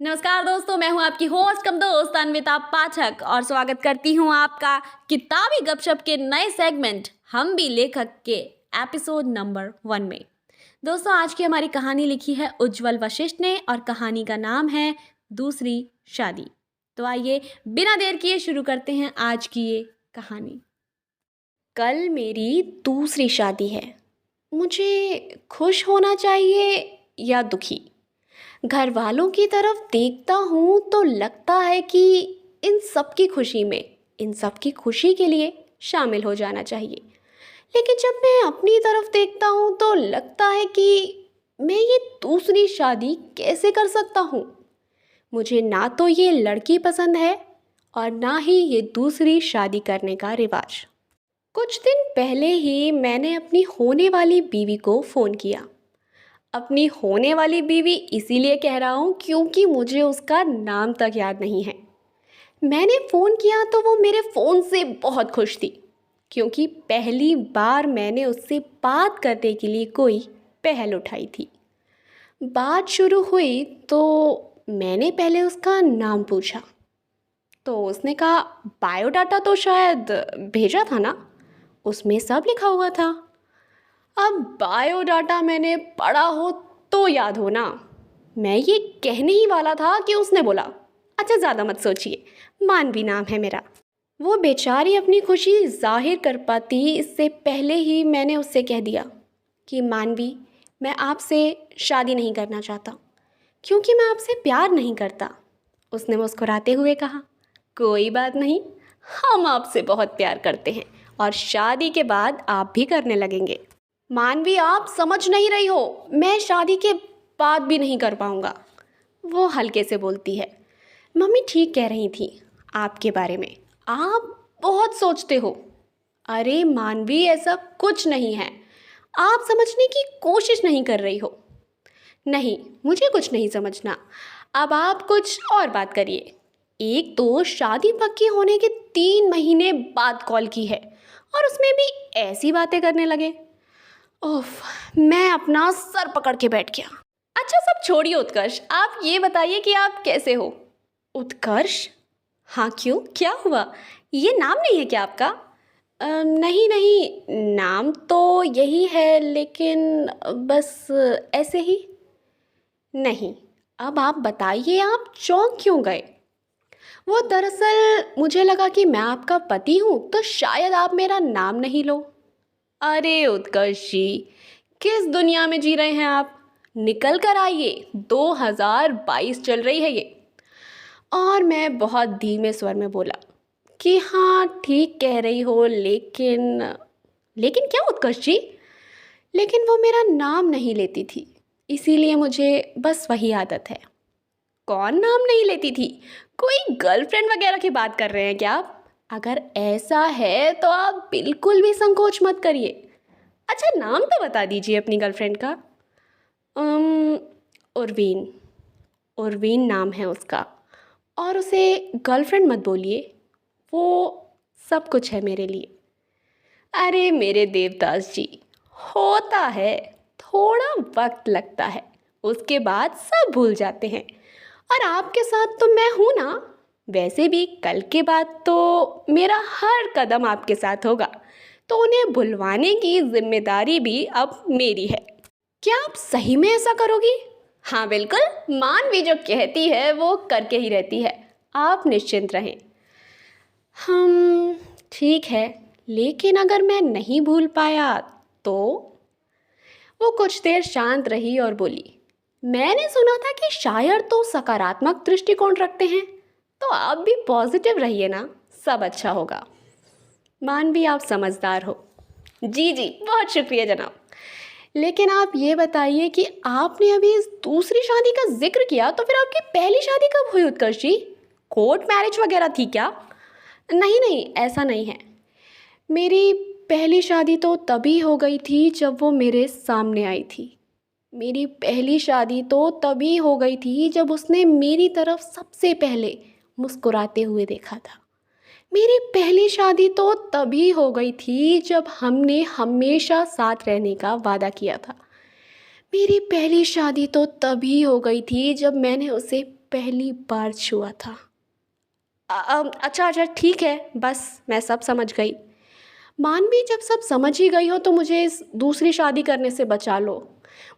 नमस्कार दोस्तों, मैं हूं आपकी होस्ट कम दोस्त अन्विता पाठक और स्वागत करती हूं आपका किताबी गपशप के नए सेगमेंट हम भी लेखक के एपिसोड नंबर 1 में। दोस्तों, आज की हमारी कहानी लिखी है उज्जवल वशिष्ठ ने और कहानी का नाम है दूसरी शादी। तो आइए बिना देर किए शुरू करते हैं आज की ये कहानी। कल मेरी दूसरी शादी है। मुझे खुश होना चाहिए या दुखी? घर वालों की तरफ देखता हूँ तो लगता है कि इन सब की खुशी में, इन सब की खुशी के लिए शामिल हो जाना चाहिए। लेकिन जब मैं अपनी तरफ देखता हूँ तो लगता है कि मैं ये दूसरी शादी कैसे कर सकता हूँ। मुझे ना तो ये लड़की पसंद है और ना ही ये दूसरी शादी करने का रिवाज। कुछ दिन पहले ही मैंने अपनी होने वाली बीवी को फ़ोन किया। अपनी होने वाली बीवी इसीलिए कह रहा हूँ क्योंकि मुझे उसका नाम तक याद नहीं है। मैंने फ़ोन किया तो वो मेरे फ़ोन से बहुत खुश थी क्योंकि पहली बार मैंने उससे बात करने के लिए कोई पहल उठाई थी। बात शुरू हुई तो मैंने पहले उसका नाम पूछा तो उसने कहा बायोडाटा तो शायद भेजा था ना, उसमें सब लिखा हुआ था। अब बायोडाटा मैंने पढ़ा हो तो याद हो ना। मैं ये कहने ही वाला था कि उसने बोला अच्छा ज़्यादा मत सोचिए, मानवी नाम है मेरा। वो बेचारी अपनी खुशी जाहिर कर पाती इससे पहले ही मैंने उससे कह दिया कि मानवी, मैं आपसे शादी नहीं करना चाहता क्योंकि मैं आपसे प्यार नहीं करता। उसने मुस्कुराते हुए कहा कोई बात नहीं, हम आपसे बहुत प्यार करते हैं और शादी के बाद आप भी करने लगेंगे। मानवी, आप समझ नहीं रही हो, मैं शादी के बाद भी नहीं कर पाऊंगा। वो हल्के से बोलती है। मम्मी ठीक कह रही थी आपके बारे में, आप बहुत सोचते हो। अरे मानवी, ऐसा कुछ नहीं है, आप समझने की कोशिश नहीं कर रही हो। नहीं, मुझे कुछ नहीं समझना, अब आप कुछ और बात करिए। एक तो शादी पक्की होने के 3 महीने बाद कॉल की है और उसमें भी ऐसी बातें करने लगे। ओफ, मैं अपना सर पकड़ के बैठ गया। अच्छा सब छोड़िए उत्कर्ष, आप ये बताइए कि आप कैसे हो? उत्कर्ष? हाँ क्यों, क्या हुआ? ये नाम नहीं है क्या आपका? नहीं नहीं, नाम तो यही है लेकिन बस ऐसे ही। नहीं, अब आप बताइए आप चौंक क्यों गए? वो दरअसल मुझे लगा कि मैं आपका पति हूँ तो शायद आप मेरा नाम नहीं लो। अरे उत्कर्ष जी, किस दुनिया में जी रहे हैं आप? निकल कर आइए, 2022 चल रही है ये। और मैं बहुत धीमे स्वर में बोला कि हाँ ठीक कह रही हो, लेकिन लेकिन क्या उत्कर्ष जी? लेकिन वो मेरा नाम नहीं लेती थी, इसीलिए मुझे बस वही आदत है। कौन नाम नहीं लेती थी? कोई गर्लफ्रेंड वगैरह की बात कर रहे हैं क्या आप? अगर ऐसा है तो आप बिल्कुल भी संकोच मत करिए। अच्छा नाम तो बता दीजिए अपनी गर्लफ्रेंड का। उर्वीन। उर्वीन नाम है उसका, और उसे गर्लफ्रेंड मत बोलिए, वो सब कुछ है मेरे लिए। अरे मेरे देवदास जी, होता है, थोड़ा वक्त लगता है, उसके बाद सब भूल जाते हैं। और आपके साथ तो मैं हूँ ना। वैसे भी कल के बाद तो मेरा हर कदम आपके साथ होगा, तो उन्हें भुलवाने की जिम्मेदारी भी अब मेरी है। क्या आप सही में ऐसा करोगी? हाँ बिल्कुल, मानवी जो कहती है वो करके ही रहती है, आप निश्चिंत रहें। हम ठीक है, लेकिन अगर मैं नहीं भूल पाया तो? वो कुछ देर शांत रही और बोली, मैंने सुना था कि शायर तो सकारात्मक दृष्टिकोण रखते हैं, तो आप भी पॉजिटिव रहिए ना, सब अच्छा होगा। मानवी, आप समझदार हो। जी जी, बहुत शुक्रिया जनाब। लेकिन आप ये बताइए कि आपने अभी इस दूसरी शादी का जिक्र किया, तो फिर आपकी पहली शादी कब हुई उत्कर्ष जी? कोर्ट मैरिज वगैरह थी क्या? नहीं नहीं, ऐसा नहीं है। मेरी पहली शादी तो तभी हो गई थी जब वो मेरे सामने आई थी। मेरी पहली शादी तो तभी हो गई थी जब उसने मेरी तरफ सबसे पहले मुस्कुराते हुए देखा था। मेरी पहली शादी तो तभी हो गई थी जब हमने हमेशा साथ रहने का वादा किया था। मेरी पहली शादी तो तभी हो गई थी जब मैंने उसे पहली बार छुआ था। अच्छा अच्छा ठीक है, बस मैं सब समझ गई। मानवी, जब सब समझ ही गई हो तो मुझे इस दूसरी शादी करने से बचा लो।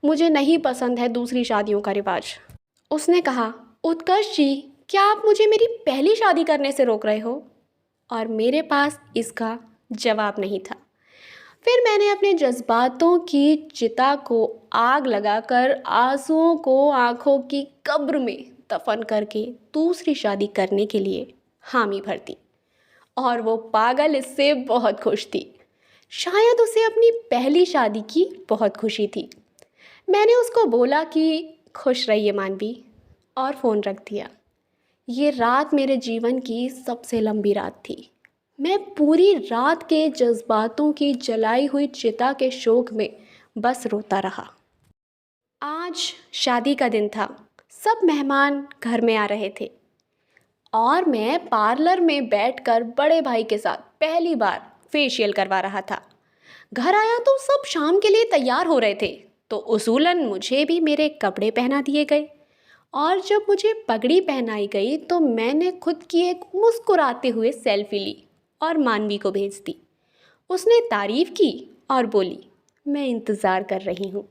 मुझे नहीं पसंद है दूसरी शादियों का रिवाज। उसने कहा, उत्कर्ष जी, क्या आप मुझे मेरी पहली शादी करने से रोक रहे हो? और मेरे पास इसका जवाब नहीं था। फिर मैंने अपने जज्बातों की चिता को आग लगाकर आंसुओं को आंखों की कब्र में दफन करके दूसरी शादी करने के लिए हामी भर दी। और वो पागल इससे बहुत खुश थी। शायद उसे अपनी पहली शादी की बहुत खुशी थी। मैंने उसको बोला कि खुश रहिए मानवी, और फ़ोन रख दिया। ये रात मेरे जीवन की सबसे लंबी रात थी। मैं पूरी रात के जज्बातों की जलाई हुई चिता के शोक में बस रोता रहा। आज शादी का दिन था। सब मेहमान घर में आ रहे थे और मैं पार्लर में बैठकर बड़े भाई के साथ पहली बार फेशियल करवा रहा था। घर आया तो सब शाम के लिए तैयार हो रहे थे, तो उसूलन मुझे भी मेरे कपड़े पहना दिए गए। और जब मुझे पगड़ी पहनाई गई तो मैंने खुद की एक मुस्कुराते हुए सेल्फी ली और मानवी को भेज दी। उसने तारीफ की और बोली, मैं इंतज़ार कर रही हूँ।